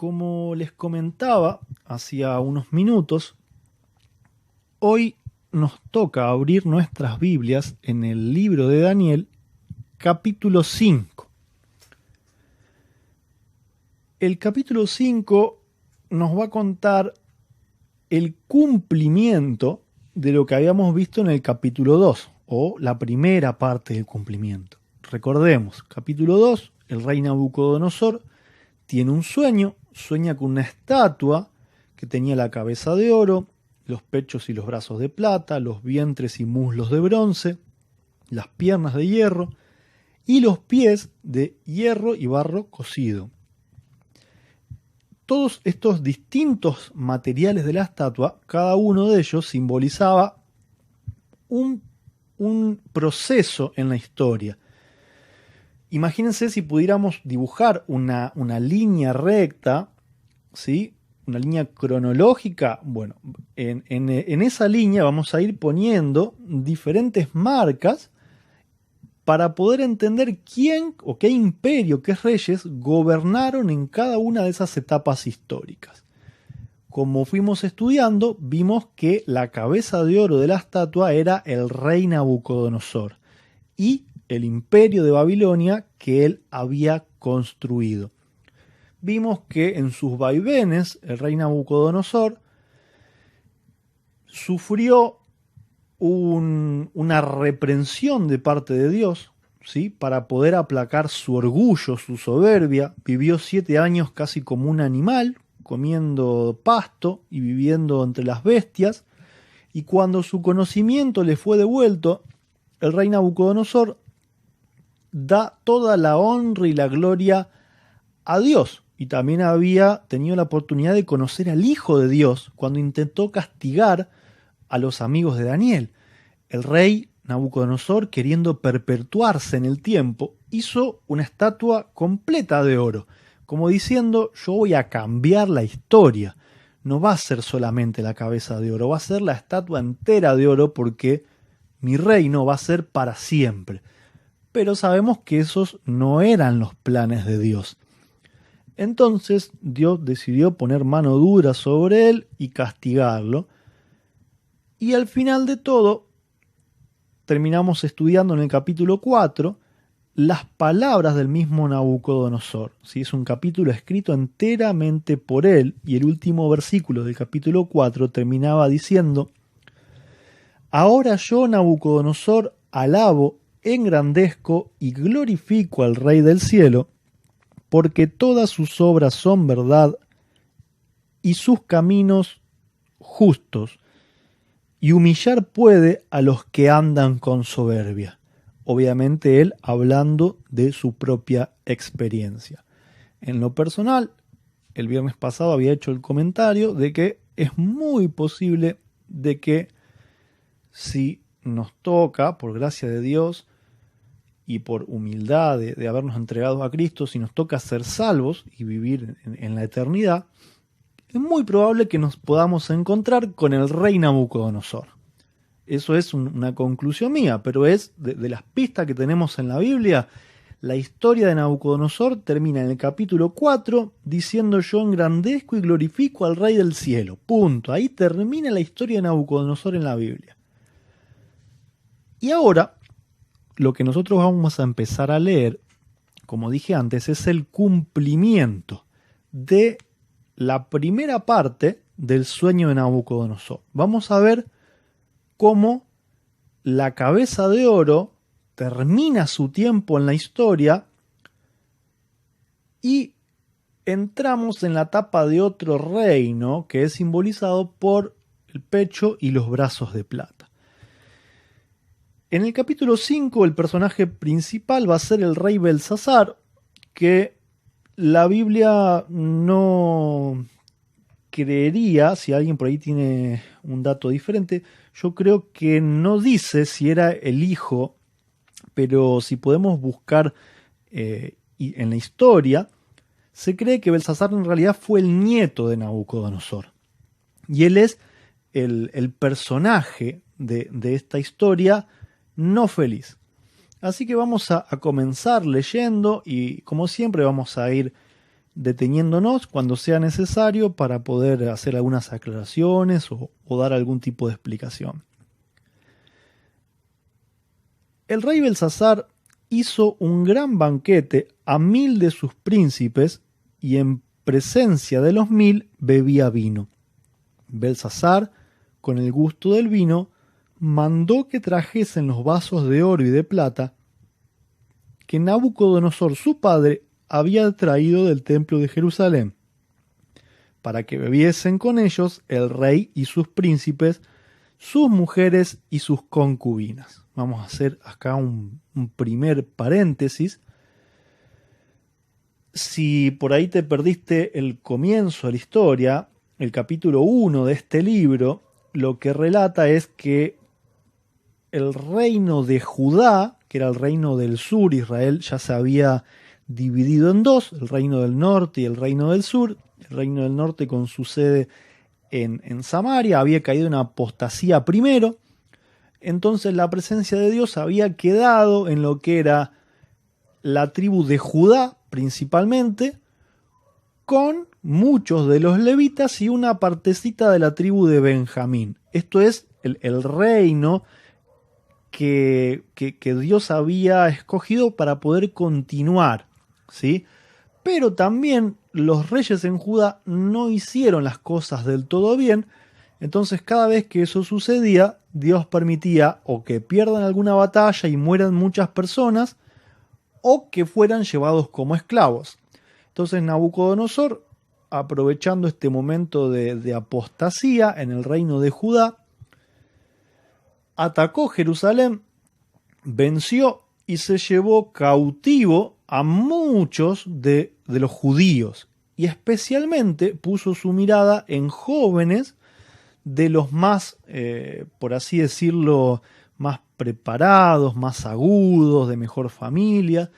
Como les comentaba hacía unos minutos, hoy nos toca abrir nuestras Biblias en el libro de Daniel, capítulo 5. El capítulo 5 nos va a contar el cumplimiento de lo que habíamos visto en el capítulo 2, o la primera parte del cumplimiento. Recordemos, capítulo 2, el rey Nabucodonosor tiene un sueño, sueña con una estatua que tenía la cabeza de oro, los pechos y los brazos de plata, los vientres y muslos de bronce, las piernas de hierro y los pies de hierro y barro cocido. Todos estos distintos materiales de la estatua, cada uno de ellos simbolizaba un proceso en la historia. Imagínense si pudiéramos dibujar una línea recta, ¿sí? Una línea cronológica. Bueno, en esa línea vamos a ir poniendo diferentes marcas para poder entender quién o qué imperio, qué reyes gobernaron en cada una de esas etapas históricas. Como fuimos estudiando, vimos que la cabeza de oro de la estatua era el rey Nabucodonosor y el imperio de Babilonia que él había construido. Vimos que en sus vaivenes el rey Nabucodonosor sufrió una reprensión de parte de Dios, ¿sí? Para poder aplacar su orgullo, su soberbia. Vivió 7 años casi como un animal, comiendo pasto y viviendo entre las bestias. Y cuando su conocimiento le fue devuelto, el rey Nabucodonosor da toda la honra y la gloria a Dios. Y también había tenido la oportunidad de conocer al Hijo de Dios cuando intentó castigar a los amigos de Daniel. El rey Nabucodonosor, queriendo perpetuarse en el tiempo, hizo una estatua completa de oro, como diciendo: yo voy a cambiar la historia. No va a ser solamente la cabeza de oro, va a ser la estatua entera de oro, porque mi reino va a ser para siempre. Pero sabemos que esos no eran los planes de Dios. Entonces Dios decidió poner mano dura sobre él y castigarlo. Y al final de todo, terminamos estudiando en el capítulo 4 las palabras del mismo Nabucodonosor. ¿Sí? Es un capítulo escrito enteramente por él, y el último versículo del capítulo 4 terminaba diciendo: ahora yo, Nabucodonosor, alabo, engrandezco y glorifico al Rey del cielo, porque todas sus obras son verdad y sus caminos justos, y humillar puede a los que andan con soberbia. Obviamente él hablando de su propia experiencia. En lo personal, el viernes pasado había hecho el comentario de que es muy posible de que si nos toca, por gracia de Dios y por humildad de habernos entregado a Cristo, si nos toca ser salvos y vivir en la eternidad, es muy probable que nos podamos encontrar con el rey Nabucodonosor. Eso es una conclusión mía, pero es de las pistas que tenemos en la Biblia. La historia de Nabucodonosor termina en el capítulo 4 diciendo: yo engrandezco y glorifico al Rey del cielo. Punto. Ahí termina la historia de Nabucodonosor en la Biblia. Y ahora, lo que nosotros vamos a empezar a leer, como dije antes, es el cumplimiento de la primera parte del sueño de Nabucodonosor. Vamos a ver cómo la cabeza de oro termina su tiempo en la historia y entramos en la etapa de otro reino que es simbolizado por el pecho y los brazos de plata. En el capítulo 5 el personaje principal va a ser el rey Belsasar, que la Biblia no creería, si alguien por ahí tiene un dato diferente, yo creo que no dice si era el hijo, pero si podemos buscar en la historia, se cree que Belsasar en realidad fue el nieto de Nabucodonosor. Y él es el personaje de esta historia no feliz. Así que vamos a comenzar leyendo y, como siempre, vamos a ir deteniéndonos cuando sea necesario para poder hacer algunas aclaraciones o dar algún tipo de explicación. El rey Belsasar hizo un gran banquete a 1000 de sus príncipes y en presencia de los 1000 bebía vino. Belsasar, con el gusto del vino, mandó que trajesen los vasos de oro y de plata que Nabucodonosor su padre había traído del templo de Jerusalén, para que bebiesen con ellos el rey y sus príncipes, sus mujeres y sus concubinas. Vamos a hacer acá un primer paréntesis. Si por ahí te perdiste el comienzo de la historia, el capítulo 1 de este libro, lo que relata es que el reino de Judá, que era el reino del sur, Israel ya se había dividido en dos, el reino del norte y el reino del sur. El reino del norte con su sede en Samaria había caído en apostasía primero, entonces la presencia de Dios había quedado en lo que era la tribu de Judá principalmente, con muchos de los levitas y una partecita de la tribu de Benjamín. Esto es el reino que Dios había escogido para poder continuar, ¿sí? Pero también los reyes en Judá no hicieron las cosas del todo bien, entonces cada vez que eso sucedía, Dios permitía o que pierdan alguna batalla y mueran muchas personas, o que fueran llevados como esclavos. Entonces Nabucodonosor, aprovechando este momento de apostasía en el reino de Judá, atacó Jerusalén, venció y se llevó cautivo a muchos de los judíos, y especialmente puso su mirada en jóvenes de los más, por así decirlo, más preparados, más agudos, de mejor familia,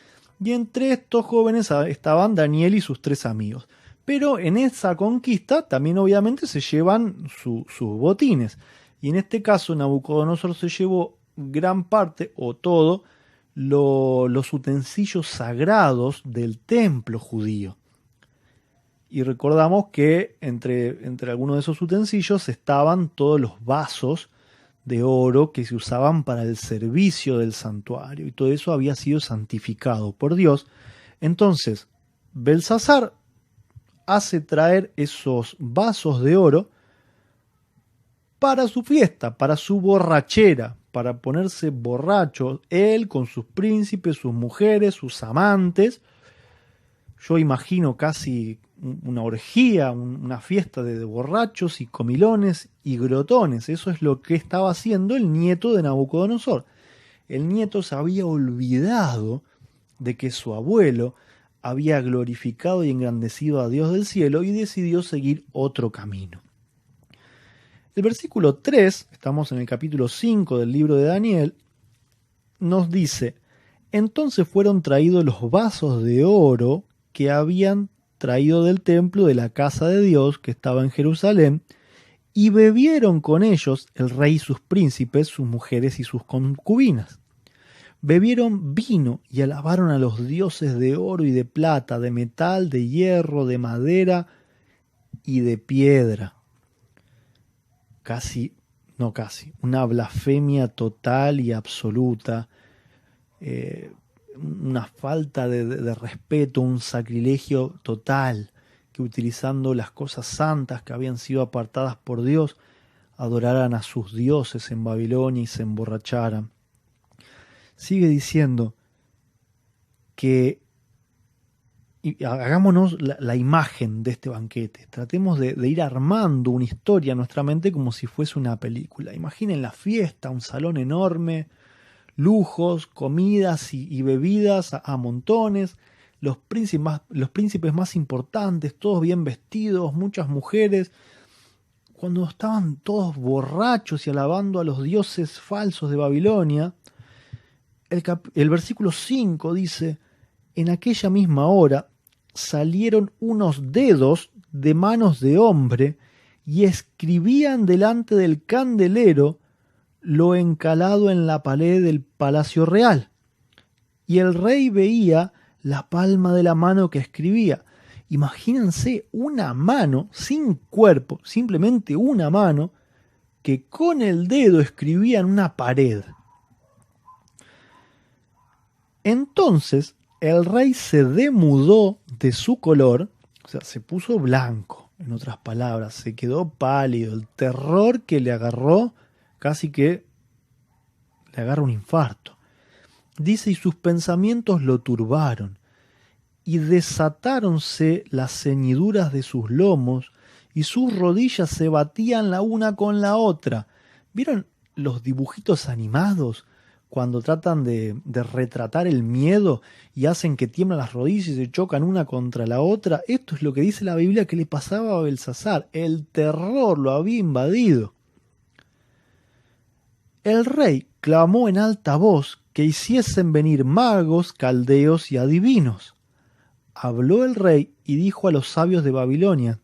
y entre estos jóvenes estaban Daniel y sus 3 amigos. Pero en esa conquista también obviamente se llevan sus botines, y en este caso Nabucodonosor se llevó gran parte o todo los utensilios sagrados del templo judío. Y recordamos que entre algunos de esos utensilios estaban todos los vasos de oro que se usaban para el servicio del santuario, y todo eso había sido santificado por Dios. Entonces, Belsasar hace traer esos vasos de oro para su fiesta, para su borrachera, para ponerse borracho, él con sus príncipes, sus mujeres, sus amantes. Yo imagino casi una orgía, una fiesta de borrachos y comilones y grotones. Eso es lo que estaba haciendo el nieto de Nabucodonosor. El nieto se había olvidado de que su abuelo había glorificado y engrandecido a Dios del cielo y decidió seguir otro camino. El versículo 3, estamos en el capítulo 5 del libro de Daniel, nos dice: entonces fueron traídos los vasos de oro que habían traído del templo de la casa de Dios que estaba en Jerusalén, y bebieron con ellos el rey y sus príncipes, sus mujeres y sus concubinas. Bebieron vino y alabaron a los dioses de oro y de plata, de metal, de hierro, de madera y de piedra. Una blasfemia total y absoluta, una falta de respeto, un sacrilegio total, que utilizando las cosas santas que habían sido apartadas por Dios, adoraran a sus dioses en Babilonia y se emborracharan. Sigue diciendo que hagámonos la imagen de este banquete. Tratemos de ir armando una historia en nuestra mente como si fuese una película. Imaginen la fiesta, un salón enorme, lujos, comidas y bebidas a montones, los príncipes más importantes, todos bien vestidos, muchas mujeres. Cuando estaban todos borrachos y alabando a los dioses falsos de Babilonia, el versículo 5 dice: en aquella misma hora salieron unos dedos de manos de hombre y escribían delante del candelero lo encalado en la pared del palacio real. Y el rey veía la palma de la mano que escribía, Imagínense una mano sin cuerpo, simplemente una mano, que con el dedo escribía en una pared. Entonces el rey se demudó de su color, o sea, se puso blanco, en otras palabras, se quedó pálido, el terror que le agarró, casi que le agarra un infarto. Dice, y sus pensamientos lo turbaron, y desatáronse las ceñiduras de sus lomos, y sus rodillas se batían la una con la otra. ¿Vieron los dibujitos animados? Cuando tratan de retratar el miedo y hacen que tiemblan las rodillas y se chocan una contra la otra. Esto es lo que dice la Biblia que le pasaba a Belsasar. El terror lo había invadido. El rey clamó en alta voz que hiciesen venir magos, caldeos y adivinos. Habló el rey y dijo a los sabios de Babilonia: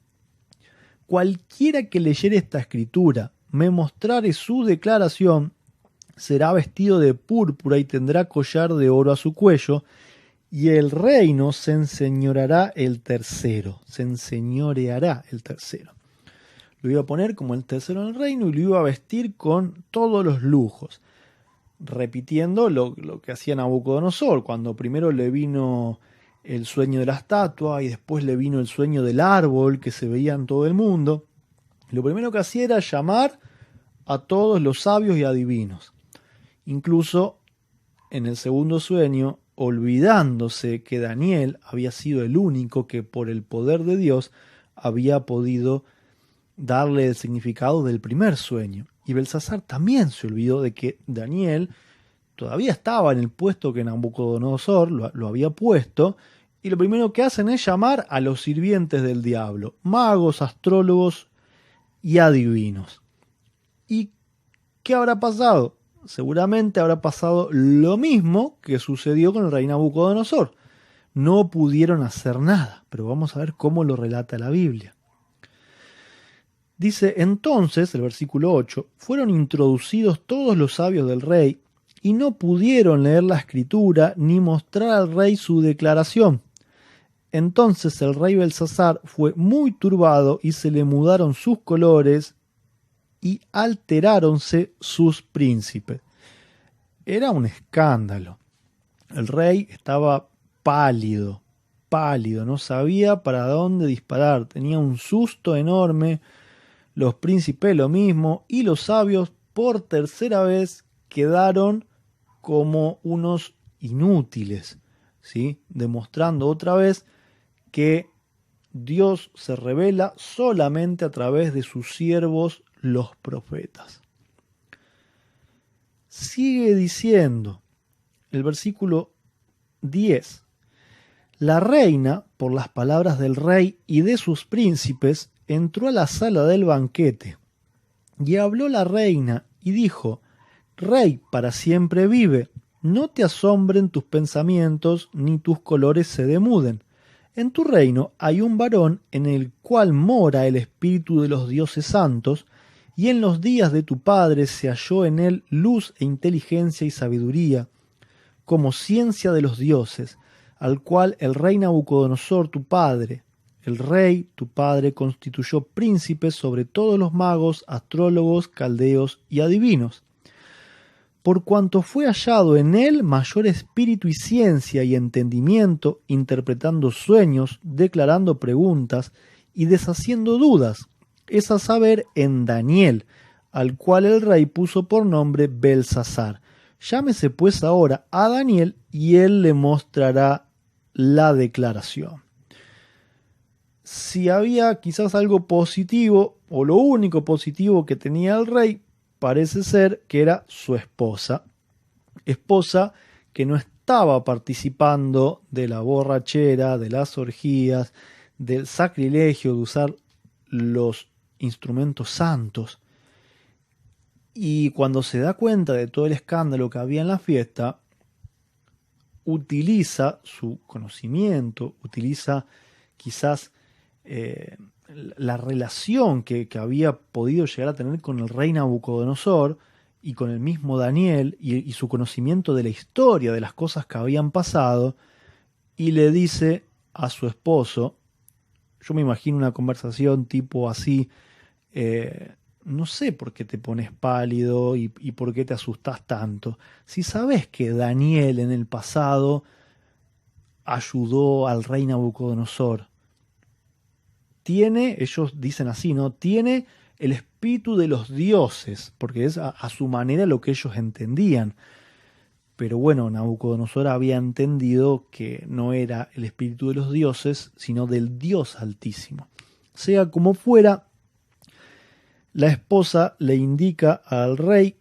cualquiera que leyere esta escritura, me mostrare su declaración, será vestido de púrpura y tendrá collar de oro a su cuello, y el reino se enseñoreará el tercero. Se enseñoreará el tercero. Lo iba a poner como el tercero en el reino y lo iba a vestir con todos los lujos. Repitiendo lo que hacía Nabucodonosor, cuando primero le vino el sueño de la estatua y después le vino el sueño del árbol que se veía en todo el mundo. Lo primero que hacía era llamar a todos los sabios y adivinos. Incluso en el segundo sueño, olvidándose que Daniel había sido el único que por el poder de Dios había podido darle el significado del primer sueño. Y Belsasar también se olvidó de que Daniel todavía estaba en el puesto que Nabucodonosor lo había puesto, y lo primero que hacen es llamar a los sirvientes del diablo, magos, astrólogos y adivinos. ¿Y qué habrá pasado? Seguramente habrá pasado lo mismo que sucedió con el rey Nabucodonosor. No pudieron hacer nada, pero vamos a ver cómo lo relata la Biblia. Dice, entonces, el versículo 8, fueron introducidos todos los sabios del rey y no pudieron leer la escritura ni mostrar al rey su declaración. Entonces el rey Belsasar fue muy turbado y se le mudaron sus colores y alteráronse sus príncipes. Era un escándalo. El rey estaba pálido, no sabía para dónde disparar, tenía un susto enorme. Los príncipes lo mismo, y los sabios por tercera vez quedaron como unos inútiles, ¿sí? Demostrando otra vez que Dios se revela solamente a través de sus siervos, los profetas. Sigue diciendo el versículo 10. La reina, por las palabras del rey y de sus príncipes, entró a la sala del banquete, y habló la reina y dijo: Rey para siempre vive, no te asombren tus pensamientos, ni tus colores se demuden. En tu reino hay un varón en el cual mora el espíritu de los dioses santos, y en los días de tu padre se halló en él luz e inteligencia y sabiduría, como ciencia de los dioses, al cual el rey Nabucodonosor tu padre, el rey, tu padre, constituyó príncipes sobre todos los magos, astrólogos, caldeos y adivinos. Por cuanto fue hallado en él mayor espíritu y ciencia y entendimiento, interpretando sueños, declarando preguntas y deshaciendo dudas, es a saber, en Daniel, al cual el rey puso por nombre Belsasar. Llámese pues ahora a Daniel y él le mostrará la declaración. Si había quizás algo positivo, o lo único positivo que tenía el rey, parece ser que era su esposa que no estaba participando de la borrachera, de las orgías, del sacrilegio de usar los instrumentos santos. Y cuando se da cuenta de todo el escándalo que había en la fiesta, utiliza su conocimiento, utiliza quizás la relación que había podido llegar a tener con el rey Nabucodonosor y con el mismo Daniel y su conocimiento de la historia, de las cosas que habían pasado, y le dice a su esposo: Yo me imagino una conversación tipo así, no sé por qué te pones pálido y por qué te asustas tanto. Si sabes que Daniel en el pasado ayudó al rey Nabucodonosor, ellos dicen así, ¿no? Tiene el espíritu de los dioses, porque es a su manera lo que ellos entendían. Pero bueno, Nabucodonosor había entendido que no era el espíritu de los dioses, sino del Dios Altísimo. Sea como fuera, la esposa le indica al rey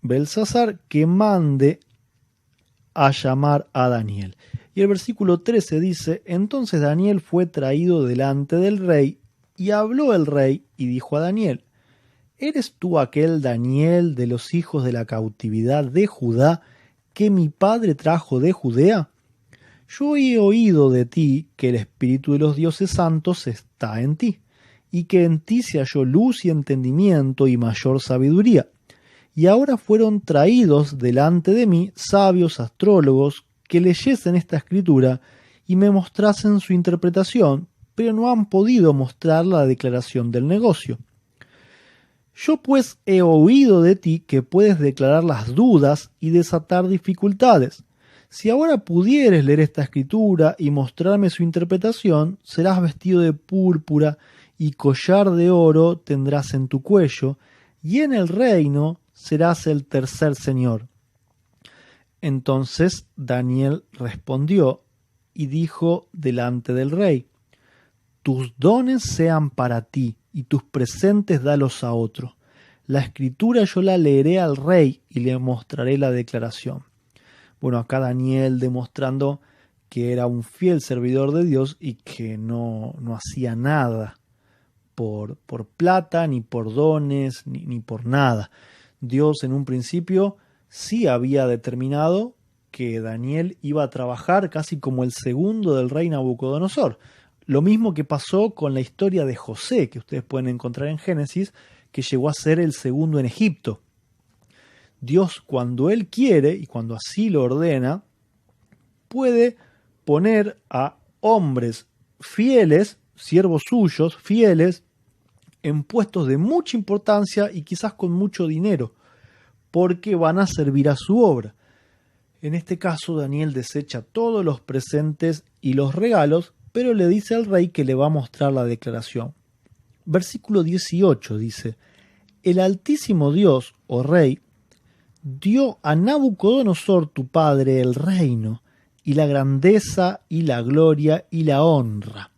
Belsasar que mande a llamar a Daniel. Y el versículo 13 dice: entonces Daniel fue traído delante del rey, y habló el rey y dijo a Daniel: ¿eres tú aquel Daniel de los hijos de la cautividad de Judá que mi padre trajo de Judea? Yo he oído de ti que el espíritu de los dioses santos está en ti, y que en ti se halló luz y entendimiento y mayor sabiduría. Y ahora fueron traídos delante de mí sabios astrólogos que leyesen esta escritura y me mostrasen su interpretación, pero no han podido mostrar la declaración del negocio. Yo pues he oído de ti que puedes declarar las dudas y desatar dificultades. Si ahora pudieres leer esta escritura y mostrarme su interpretación, serás vestido de púrpura y collar de oro tendrás en tu cuello, y en el reino serás el tercer señor. Entonces Daniel respondió y dijo delante del rey: tus dones sean para ti, y tus presentes dalos a otro. La escritura yo la leeré al rey y le mostraré la declaración. Bueno, acá Daniel demostrando que era un fiel servidor de Dios y que no hacía nada por plata, ni por dones, ni por nada. Dios en un principio sí había determinado que Daniel iba a trabajar casi como el segundo del rey Nabucodonosor. Lo mismo que pasó con la historia de José, que ustedes pueden encontrar en Génesis, que llegó a ser el segundo en Egipto. Dios, cuando Él quiere y cuando así lo ordena, puede poner a hombres fieles, siervos suyos, fieles, en puestos de mucha importancia y quizás con mucho dinero, porque van a servir a su obra. En este caso, Daniel desecha todos los presentes y los regalos, pero le dice al rey que le va a mostrar la declaración. Versículo 18 dice: el Altísimo Dios, oh rey, dio a Nabucodonosor tu padre el reino, y la grandeza, y la gloria, y la honra.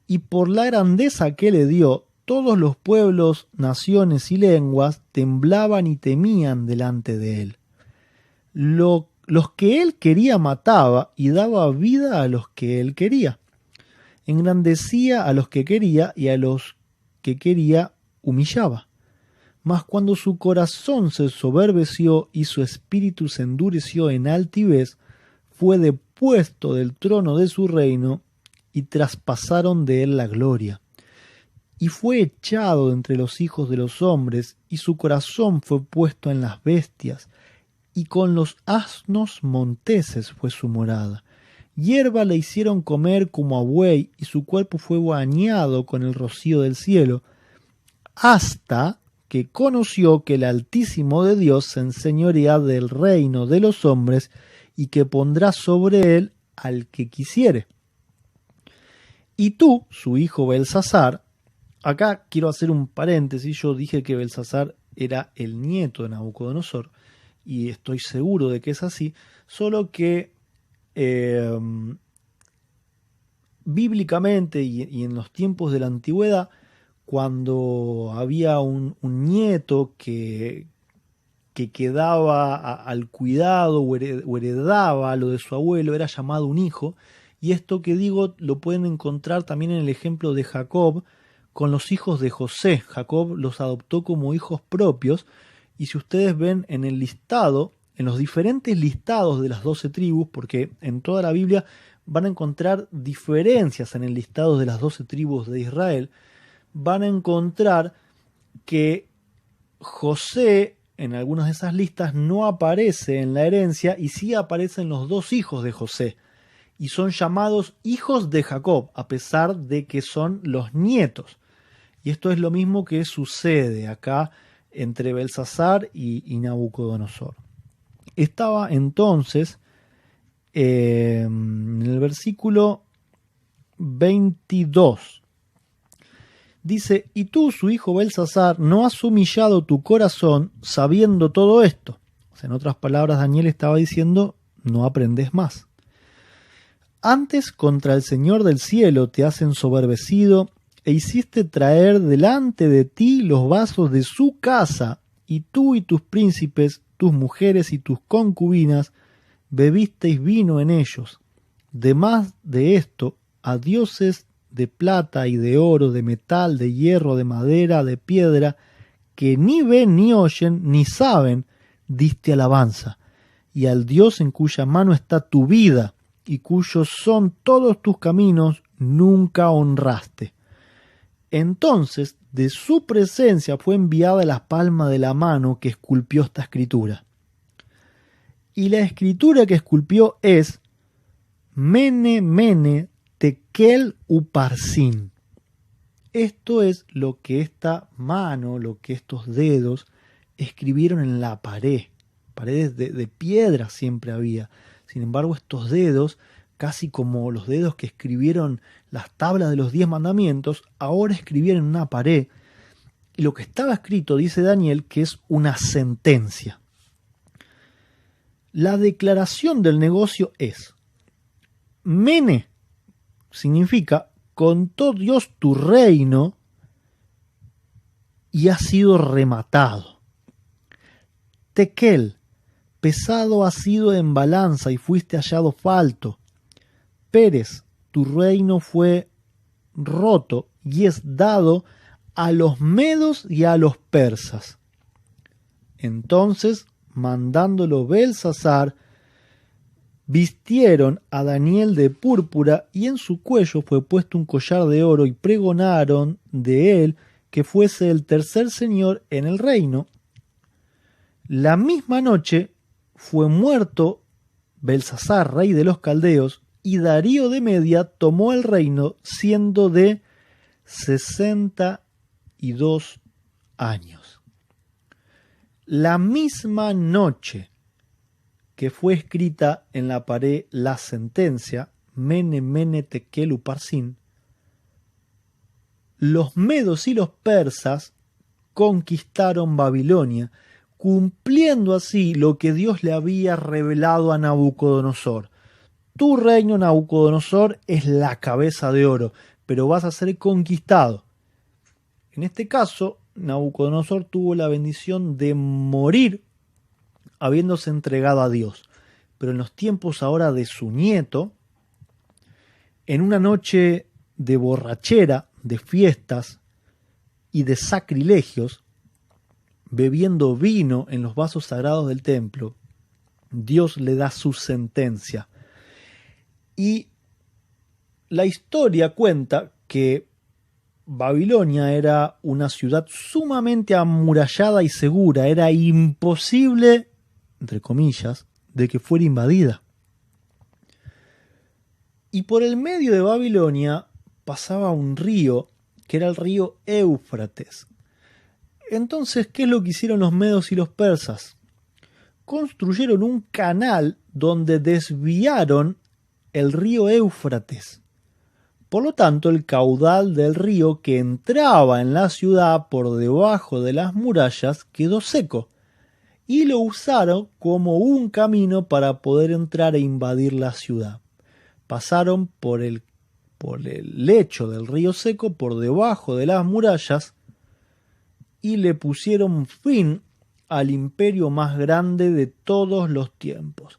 Y por la grandeza que le dio, todos los pueblos, naciones y lenguas temblaban y temían delante de él. Los que él quería mataba, y daba vida a los que él quería. Engrandecía a los que quería, y a los que quería humillaba. Mas cuando su corazón se soberbeció y su espíritu se endureció en altivez, fue depuesto del trono de su reino, y traspasaron de él la gloria. Y fue echado entre los hijos de los hombres, y su corazón fue puesto en las bestias, y con los asnos monteses fue su morada. Hierba le hicieron comer como a buey, y su cuerpo fue bañado con el rocío del cielo, hasta que conoció que el Altísimo de Dios se enseñorea del reino de los hombres, y que pondrá sobre él al que quisiere. Y tú, su hijo Belsasar, acá quiero hacer un paréntesis, yo dije que Belsasar era el nieto de Nabucodonosor, y estoy seguro de que es así, solo que bíblicamente y en los tiempos de la antigüedad, cuando había un nieto que quedaba al cuidado o heredaba lo de su abuelo, era llamado un hijo. Y esto que digo lo pueden encontrar también en el ejemplo de Jacob con los hijos de José. Jacob los adoptó como hijos propios, y si ustedes ven en el listado, en los diferentes listados de las 12 tribus, porque en toda la Biblia van a encontrar diferencias en el listado de las 12 tribus de Israel, van a encontrar que José en algunas de esas listas no aparece en la herencia, y sí aparecen los dos hijos de José. y son llamados hijos de Jacob, a pesar de que son los nietos. Y esto es lo mismo que sucede acá entre Belsasar y Nabucodonosor. Estaba entonces en el versículo 22. Dice, y tú, su hijo Belsasar, no has humillado tu corazón sabiendo todo esto. O sea, en otras palabras, Daniel estaba diciendo, no aprendes más. Antes contra el Señor del cielo te has ensoberbecido e hiciste traer delante de ti los vasos de su casa, y tú y tus príncipes, tus mujeres y tus concubinas, bebisteis vino en ellos. Demás de esto, a dioses de plata y de oro, de metal, de hierro, de madera, de piedra, que ni ven ni oyen ni saben, diste alabanza, y al Dios en cuya mano está tu vida, y cuyos son todos tus caminos, nunca honraste. Entonces de su presencia fue enviada la palma de la mano que esculpió esta escritura. Y la escritura que esculpió es Mene, Mene, Tekel, Uparsin. Esto es lo que esta mano, lo que estos dedos escribieron en la pared. Paredes de piedra siempre había. Sin embargo, estos dedos, casi como los dedos que escribieron las tablas de los 10 mandamientos, ahora escribieron en una pared. Y lo que estaba escrito, dice Daniel, que es una sentencia. La declaración del negocio es: Mene significa contó Dios tu reino y ha sido rematado. Tekel, pesado ha sido en balanza y fuiste hallado falto. Pérez, tu reino fue roto y es dado a los medos y a los persas. Entonces, mandándolo Belsasar, vistieron a Daniel de púrpura y en su cuello fue puesto un collar de oro y pregonaron de él que fuese el tercer señor en el reino. La misma noche fue muerto Belsasar, rey de los caldeos, y Darío de Media tomó el reino siendo de 62 años. La misma noche que fue escrita en la pared la sentencia, Mene, Mene, Tekel, Uparsin, los medos y los persas conquistaron Babilonia, cumpliendo así lo que Dios le había revelado a Nabucodonosor. Tu reino, Nabucodonosor, es la cabeza de oro, pero vas a ser conquistado. En este caso, Nabucodonosor tuvo la bendición de morir habiéndose entregado a Dios. Pero en los tiempos ahora de su nieto, en una noche de borrachera, de fiestas y de sacrilegios, bebiendo vino en los vasos sagrados del templo, Dios le da su sentencia. Y la historia cuenta que Babilonia era una ciudad sumamente amurallada y segura. Era imposible, entre comillas, de que fuera invadida. Y por el medio de Babilonia pasaba un río, que era el río Éufrates. Entonces, ¿qué es lo que hicieron los medos y los persas? Construyeron un canal donde desviaron el río Éufrates. Por lo tanto, el caudal del río que entraba en la ciudad por debajo de las murallas quedó seco, y lo usaron como un camino para poder entrar e invadir la ciudad. Pasaron por el lecho del río seco, por debajo de las murallas, y le pusieron fin al imperio más grande de todos los tiempos.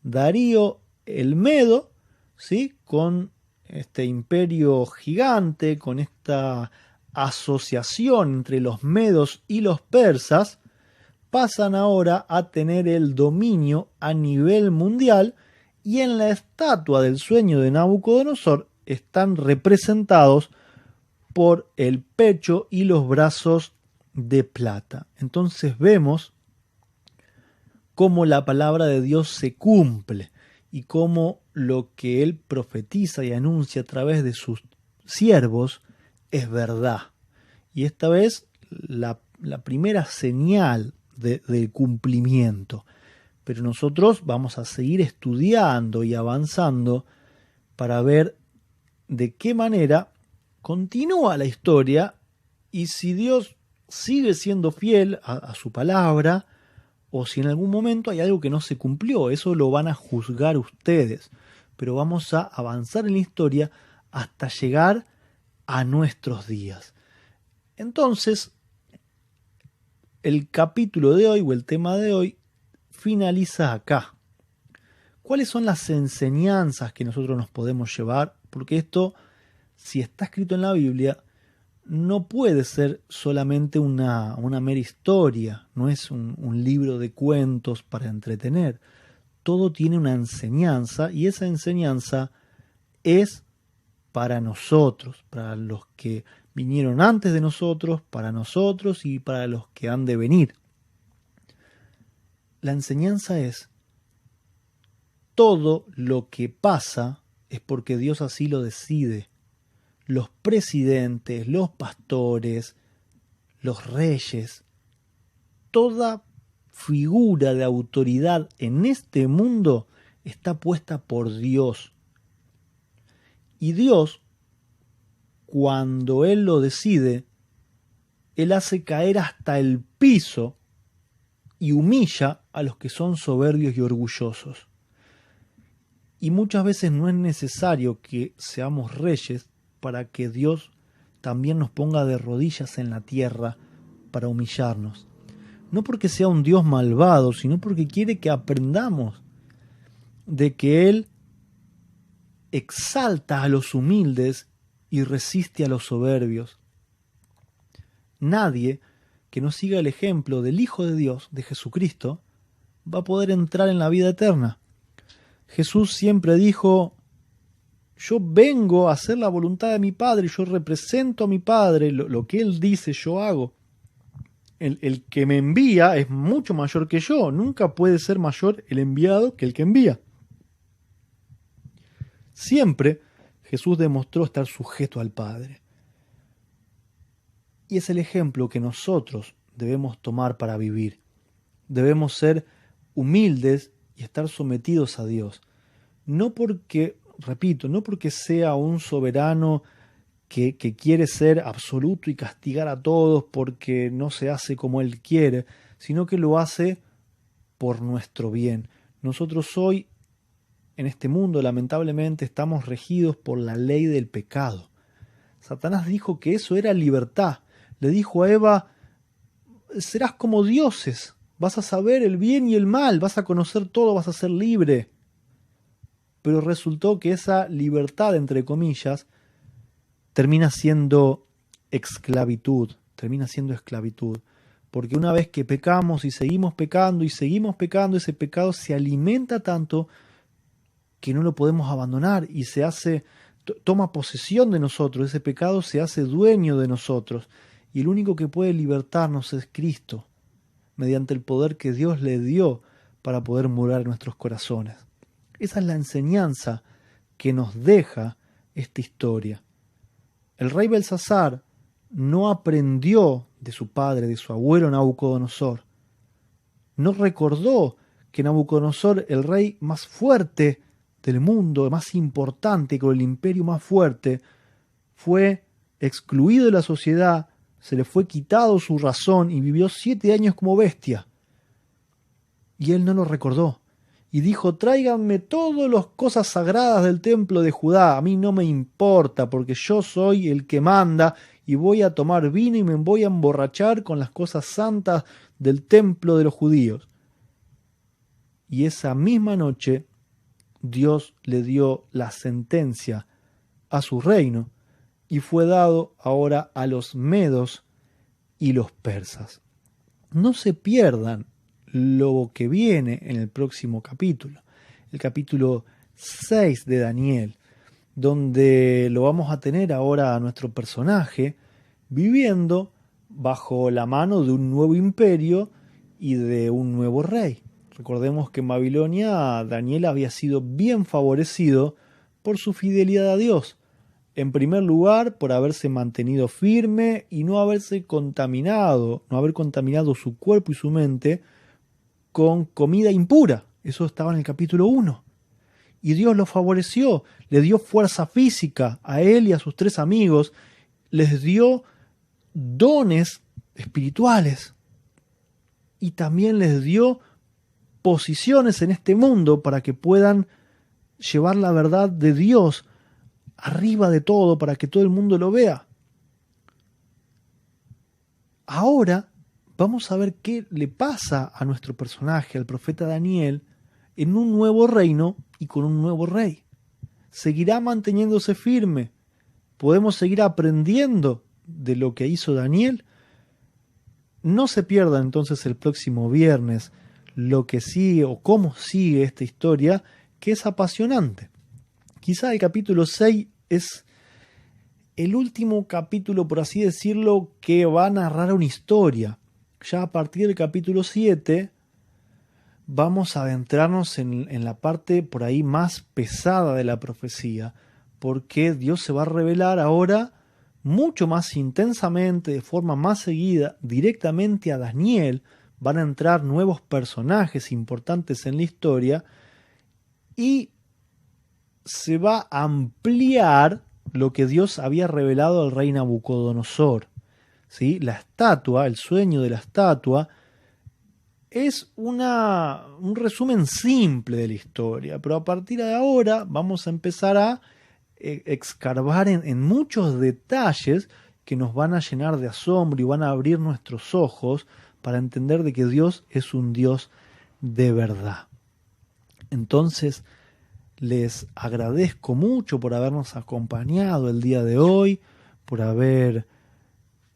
Darío el Medo, ¿sí?, con este imperio gigante, con esta asociación entre los medos y los persas, pasan ahora a tener el dominio a nivel mundial, y en la estatua del sueño de Nabucodonosor están representados por el pecho y los brazos de plata. Entonces vemos cómo la palabra de Dios se cumple, y cómo lo que él profetiza y anuncia a través de sus siervos es verdad. Y esta vez la primera señal del cumplimiento. Pero nosotros vamos a seguir estudiando y avanzando para ver de qué manera continúa la historia y si Dios sigue siendo fiel a su palabra o si en algún momento hay algo que no se cumplió. Eso lo van a juzgar ustedes. Pero vamos a avanzar en la historia hasta llegar a nuestros días. Entonces, el capítulo de hoy o el tema de hoy finaliza acá. ¿Cuáles son las enseñanzas que nosotros nos podemos llevar? Porque esto, si está escrito en la Biblia, no puede ser solamente una mera historia, no es un libro de cuentos para entretener. Todo tiene una enseñanza y esa enseñanza es para nosotros, para los que vinieron antes de nosotros, para nosotros y para los que han de venir. La enseñanza es: todo lo que pasa es porque Dios así lo decide. Los presidentes, los pastores, los reyes, toda figura de autoridad en este mundo está puesta por Dios. Y Dios, cuando Él lo decide, Él hace caer hasta el piso y humilla a los que son soberbios y orgullosos. Y muchas veces no es necesario que seamos reyes para que Dios también nos ponga de rodillas en la tierra para humillarnos. No porque sea un Dios malvado, sino porque quiere que aprendamos de que Él exalta a los humildes y resiste a los soberbios. Nadie que no siga el ejemplo del Hijo de Dios, de Jesucristo, va a poder entrar en la vida eterna. Jesús siempre dijo: yo vengo a hacer la voluntad de mi Padre, yo represento a mi Padre, lo que Él dice yo hago. El que me envía es mucho mayor que yo, nunca puede ser mayor el enviado que el que envía. Siempre Jesús demostró estar sujeto al Padre. Y es el ejemplo que nosotros debemos tomar para vivir. Debemos ser humildes y estar sometidos a Dios. No porque, repito, no porque sea un soberano que quiere ser absoluto y castigar a todos porque no se hace como Él quiere, sino que lo hace por nuestro bien. Nosotros hoy, en este mundo, lamentablemente, estamos regidos por la ley del pecado. Satanás dijo que eso era libertad. Le dijo a Eva: serás como dioses, vas a saber el bien y el mal, vas a conocer todo, vas a ser libre. Pero resultó que esa libertad, entre comillas, termina siendo esclavitud, porque una vez que pecamos y seguimos pecando, ese pecado se alimenta tanto que no lo podemos abandonar y toma posesión de nosotros, ese pecado se hace dueño de nosotros, y el único que puede libertarnos es Cristo, mediante el poder que Dios le dio para poder morar en nuestros corazones. Esa es la enseñanza que nos deja esta historia. El rey Belsasar no aprendió de su padre, de su abuelo Nabucodonosor. No recordó que Nabucodonosor, el rey más fuerte del mundo, más importante, con el imperio más fuerte, fue excluido de la sociedad, se le fue quitado su razón y vivió 7 años como bestia. Y él no lo recordó. Y dijo: tráiganme todas las cosas sagradas del templo de Judá, a mí no me importa, porque yo soy el que manda, y voy a tomar vino y me voy a emborrachar con las cosas santas del templo de los judíos. Y esa misma noche Dios le dio la sentencia a su reino, y fue dado ahora a los medos y los persas. No se pierdan lo que viene en el próximo capítulo, el capítulo 6 de Daniel, donde lo vamos a tener ahora a nuestro personaje viviendo bajo la mano de un nuevo imperio y de un nuevo rey. Recordemos que en Babilonia Daniel había sido bien favorecido por su fidelidad a Dios. En primer lugar, por haberse mantenido firme y no haber contaminado su cuerpo y su mente con comida impura. Eso estaba en el capítulo 1. Y Dios lo favoreció, le dio fuerza física a él y a sus 3 amigos, les dio dones espirituales y también les dio posiciones en este mundo para que puedan llevar la verdad de Dios arriba de todo para que todo el mundo lo vea. Ahora vamos a ver qué le pasa a nuestro personaje, al profeta Daniel, en un nuevo reino y con un nuevo rey. Seguirá manteniéndose firme. Podemos seguir aprendiendo de lo que hizo Daniel. No se pierda entonces el próximo viernes lo que sigue o cómo sigue esta historia, que es apasionante. Quizá el capítulo 6 es el último capítulo, por así decirlo, que va a narrar una historia. Ya a partir del capítulo 7 vamos a adentrarnos en la parte por ahí más pesada de la profecía, porque Dios se va a revelar ahora mucho más intensamente, de forma más seguida, directamente a Daniel. Van a entrar nuevos personajes importantes en la historia y se va a ampliar lo que Dios había revelado al rey Nabucodonosor. ¿Sí? La estatua, el sueño de la estatua, es un resumen simple de la historia, pero a partir de ahora vamos a empezar a escarbar en muchos detalles que nos van a llenar de asombro y van a abrir nuestros ojos para entender de que Dios es un Dios de verdad. Entonces, les agradezco mucho por habernos acompañado el día de hoy, por haber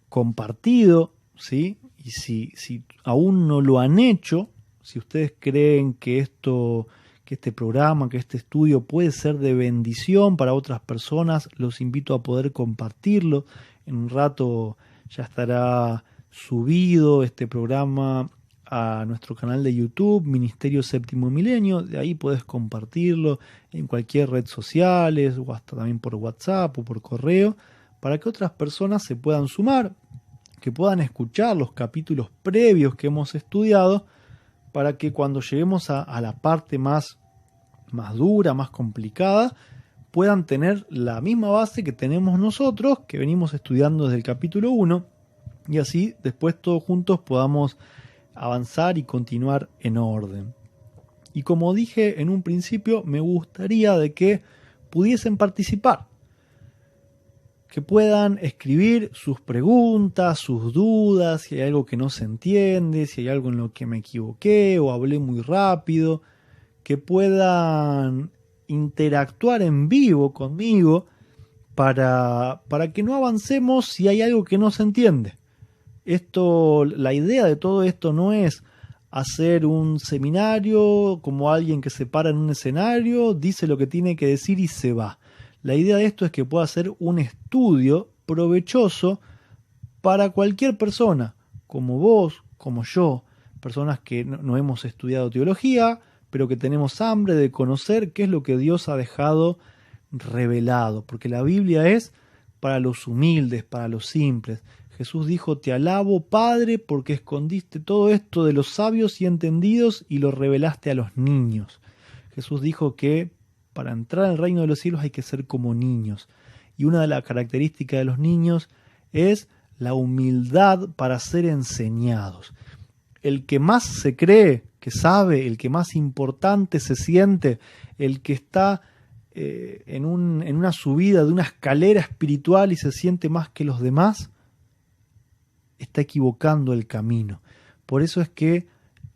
compartido, ¿sí? Y si aún no lo han hecho, si ustedes creen que este programa, que este estudio puede ser de bendición para otras personas, los invito a poder compartirlo. En un rato ya estará subido este programa a nuestro canal de YouTube, Ministerio Séptimo Milenio. De ahí puedes compartirlo en cualquier red social o hasta también por WhatsApp o por correo, para que otras personas se puedan sumar, que puedan escuchar los capítulos previos que hemos estudiado, para que cuando lleguemos a la parte más dura, más complicada, puedan tener la misma base que tenemos nosotros, que venimos estudiando desde el capítulo 1, y así después todos juntos podamos avanzar y continuar en orden. Y como dije en un principio, me gustaría de que pudiesen participar, que puedan escribir sus preguntas, sus dudas, si hay algo que no se entiende, si hay algo en lo que me equivoqué o hablé muy rápido, que puedan interactuar en vivo conmigo para que no avancemos si hay algo que no se entiende. La idea de todo esto no es hacer un seminario como alguien que se para en un escenario, dice lo que tiene que decir y se va. La idea de esto es que pueda ser un estudio provechoso para cualquier persona, como vos, como yo, personas que no hemos estudiado teología, pero que tenemos hambre de conocer qué es lo que Dios ha dejado revelado, porque la Biblia es para los humildes, para los simples. Jesús dijo: te alabo, Padre, porque escondiste todo esto de los sabios y entendidos y lo revelaste a los niños. Jesús dijo que para entrar al reino de los cielos hay que ser como niños. Y una de las características de los niños es la humildad para ser enseñados. El que más se cree que sabe, el que más importante se siente, el que está en una subida de una escalera espiritual y se siente más que los demás, está equivocando el camino. Por eso es que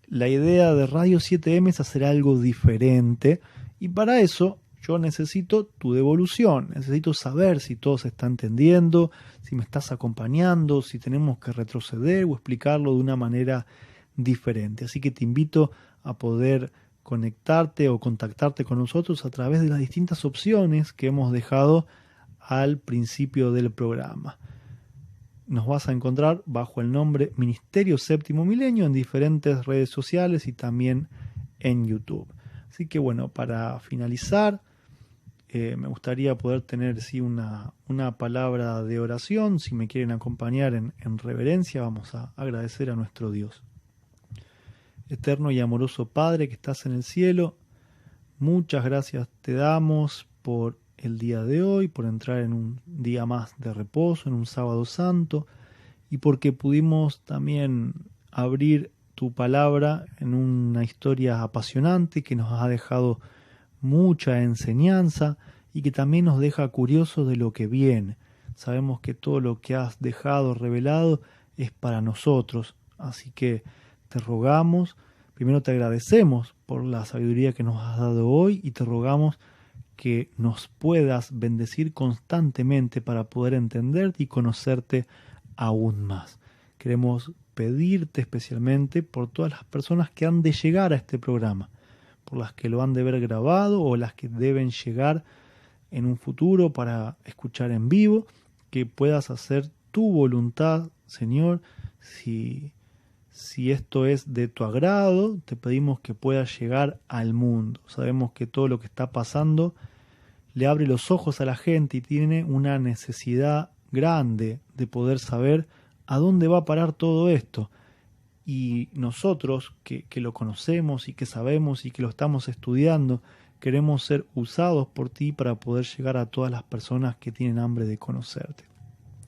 la idea de Radio 7M es hacer algo diferente, y para eso yo necesito tu devolución, necesito saber si todo se está entendiendo, si me estás acompañando, si tenemos que retroceder o explicarlo de una manera diferente. Así que te invito a poder conectarte o contactarte con nosotros a través de las distintas opciones que hemos dejado al principio del programa. Nos vas a encontrar bajo el nombre Ministerio Séptimo Milenio en diferentes redes sociales y también en YouTube. Así que bueno, para finalizar, me gustaría poder tener una palabra de oración. Si me quieren acompañar en reverencia, vamos a agradecer a nuestro Dios. Eterno y amoroso Padre que estás en el cielo, muchas gracias te damos por el día de hoy, por entrar en un día más de reposo, en un sábado santo, y porque pudimos también abrir tu palabra en una historia apasionante que nos ha dejado mucha enseñanza y que también nos deja curiosos de lo que viene. Sabemos que todo lo que has dejado revelado es para nosotros, así que te rogamos, primero te agradecemos por la sabiduría que nos has dado hoy y te rogamos que nos puedas bendecir constantemente para poder entenderte y conocerte aún más. Queremos pedirte especialmente por todas las personas que han de llegar a este programa, por las que lo han de ver grabado o las que deben llegar en un futuro para escuchar en vivo, que puedas hacer tu voluntad, Señor. Si esto es de tu agrado, te pedimos que puedas llegar al mundo. Sabemos que todo lo que está pasando le abre los ojos a la gente y tiene una necesidad grande de poder saber a dónde va a parar todo esto. Y nosotros que lo conocemos y que sabemos y que lo estamos estudiando, queremos ser usados por ti para poder llegar a todas las personas que tienen hambre de conocerte.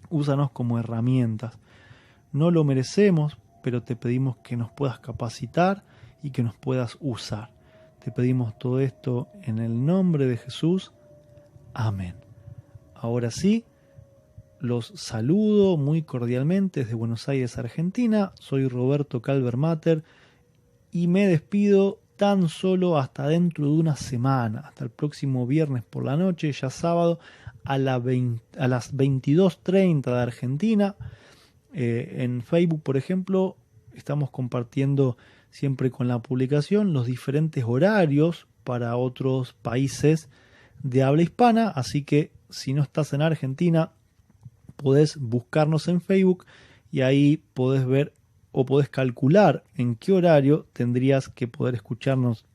Úsanos como herramientas. No lo merecemos, pero te pedimos que nos puedas capacitar y que nos puedas usar. Te pedimos todo esto en el nombre de Jesús. Amén. Ahora sí, los saludo muy cordialmente desde Buenos Aires, Argentina. Soy Roberto Calvermater y me despido tan solo hasta dentro de una semana, hasta el próximo viernes por la noche, ya sábado, a las 22:30 de Argentina. En Facebook, por ejemplo, estamos compartiendo siempre con la publicación los diferentes horarios para otros países de habla hispana, así que si no estás en Argentina, podés buscarnos en Facebook y ahí podés ver o podés calcular en qué horario tendrías que poder escucharnos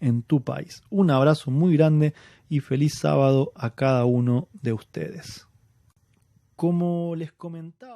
en tu país. Un abrazo muy grande y feliz sábado a cada uno de ustedes. Como les comentaba,